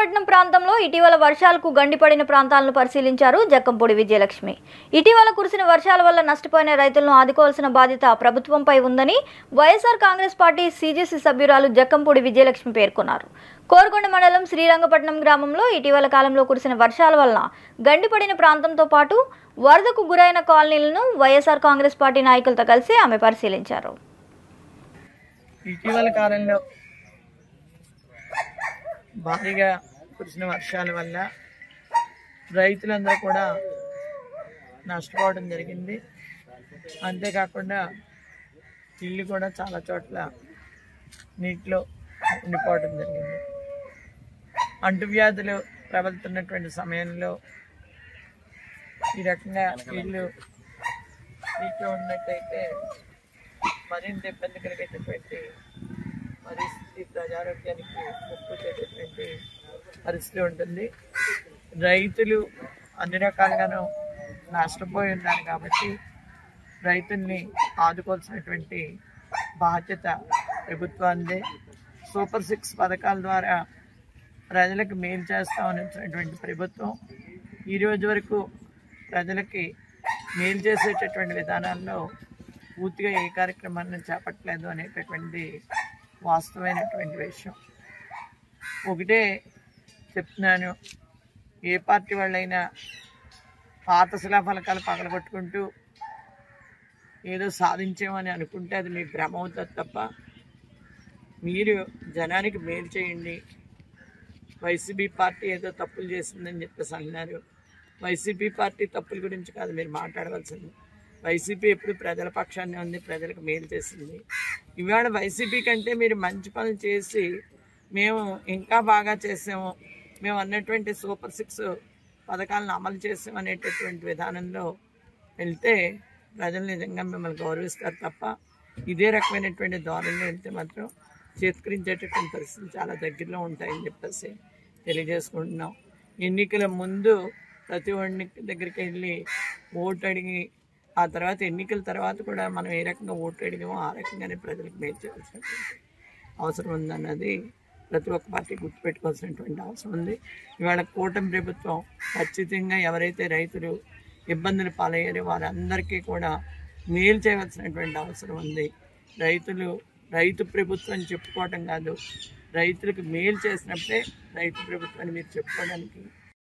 శ్రీరంగపట్నం ప్రాంతంలో ఇటీవల వర్షాలకు గండిపడిన ప్రాంతాలను పరిశీలించారు జక్కంపూడి విజయలక్ష్మి. ఇటీవల కురిసిన వర్షాల వల్ల నష్టపోయిన రైతులను ఆదుకోవాల్సిన బాధ్యత ప్రభుత్వంపై ఉందని వైఎస్ఆర్ కాంగ్రెస్ పార్టీ సీజీసీ సభ్యురాలు జక్కంపూడి విజయలక్ష్మి పేర్కొన్నారు. కోరుకొండ మండలం శ్రీరంగపట్నం గ్రామంలో ఇటీవల కాలంలో కురిసిన వర్షాల వల్ల గండిపడిన ప్రాంతంతో పాటు వరదకు గురైన కాలనీలను వైఎస్ఆర్ కాంగ్రెస్ పార్టీ నాయకులతో కలిసి ఆమె పరిశీలించారు. ఇటీవల కాలంలో భారీగా కురిసిన వర్షాల వల్ల రైతులందరూ కూడా నష్టపోవడం జరిగింది. అంతేకాకుండా ఇల్లు కూడా చాలా చోట్ల నీటిలో ఉండిపోవడం జరిగింది. అంటువ్యాధులు ప్రబలుతున్నటువంటి సమయంలో ఈ రకంగా ఇల్లు నీటిలో ఉన్నట్టయితే మరింత ఇబ్బంది కలిగేటటువంటి పరిస్థితి, ప్రజారోగ్యానికి ముప్పు చేసేటువంటి పరిస్థితి ఉంటుంది. రైతులు అన్ని రకాలుగాను నష్టపోయి ఉన్నారు కాబట్టి రైతుల్ని ఆదుకోవాల్సినటువంటి బాధ్యత ప్రభుత్వాన్ని. సూపర్ 6 పథకాల ద్వారా ప్రజలకు మేలు చేస్తామని వచ్చినటువంటి ప్రభుత్వం ఈరోజు వరకు ప్రజలకి మేలు చేసేటటువంటి విధానాల్లో పూర్తిగా ఏ కార్యక్రమాన్ని చేపట్టలేదు అనేటటువంటి వాస్తవమైనటువంటి విషయం. ఒకటే చెప్తున్నాను, ఏ పార్టీ వాళ్ళైనా పాత శిలాఫలకాలు పగలగొట్టుకుంటూ ఏదో సాధించామని అనుకుంటే అది మీకు భ్రమ అవుతుంది తప్ప మీరు జనానికి మేలు చేయండి. వైసీపీ పార్టీ ఏదో తప్పులు చేసిందని చెప్పేసి అన్నారు. వైసీపీ పార్టీ తప్పుల గురించి కాదు మీరు మాట్లాడవలసింది. వైసీపీ ఎప్పుడు ప్రజల పక్షాన్ని ఉంది, ప్రజలకు మేలు చేసింది. ఇవాళ వైసీపీ కంటే మీరు మంచి పనులు చేసి మేము ఇంకా బాగా చేసాము, మేము అన్నటువంటి సూపర్ 6 పథకాలను అమలు చేసాం అనేటటువంటి విధానంలో వెళ్తే ప్రజలు నిజంగా మిమ్మల్ని గౌరవిస్తారు తప్ప ఇదే రకమైనటువంటి ధోరణిలో వెళ్తే మాత్రం చేత్కరించేటటువంటి పరిస్థితులు చాలా దగ్గరలో ఉంటాయని చెప్పేసి తెలియజేసుకుంటున్నాం. ఎన్నికల ముందు ప్రతి ఒక్కరి దగ్గరికి వెళ్ళి ఓటు అడిగి ఆ తర్వాత ఎన్నికల తర్వాత కూడా మనం ఏ రకంగా ఓటు అడిగామో ఆ రకంగానే ప్రజలకు మేలు చేయాల్సినటువంటి అవసరం ఉందన్నది ప్రతి ఒక్క పార్టీ గుర్తుపెట్టుకోవాల్సినటువంటి అవసరం ఉంది. ఇవాళ కూటమి ప్రభుత్వం ఖచ్చితంగా ఎవరైతే రైతులు ఇబ్బందులు పాలయ్యారో వారందరికీ కూడా మేలు చేయవలసినటువంటి అవసరం ఉంది. రైతు ప్రభుత్వం చెప్పుకోవటం కాదు, రైతులకు మేలు చేసినప్పుడే రైతు ప్రభుత్వాన్ని మీరు చెప్పుకోవడానికి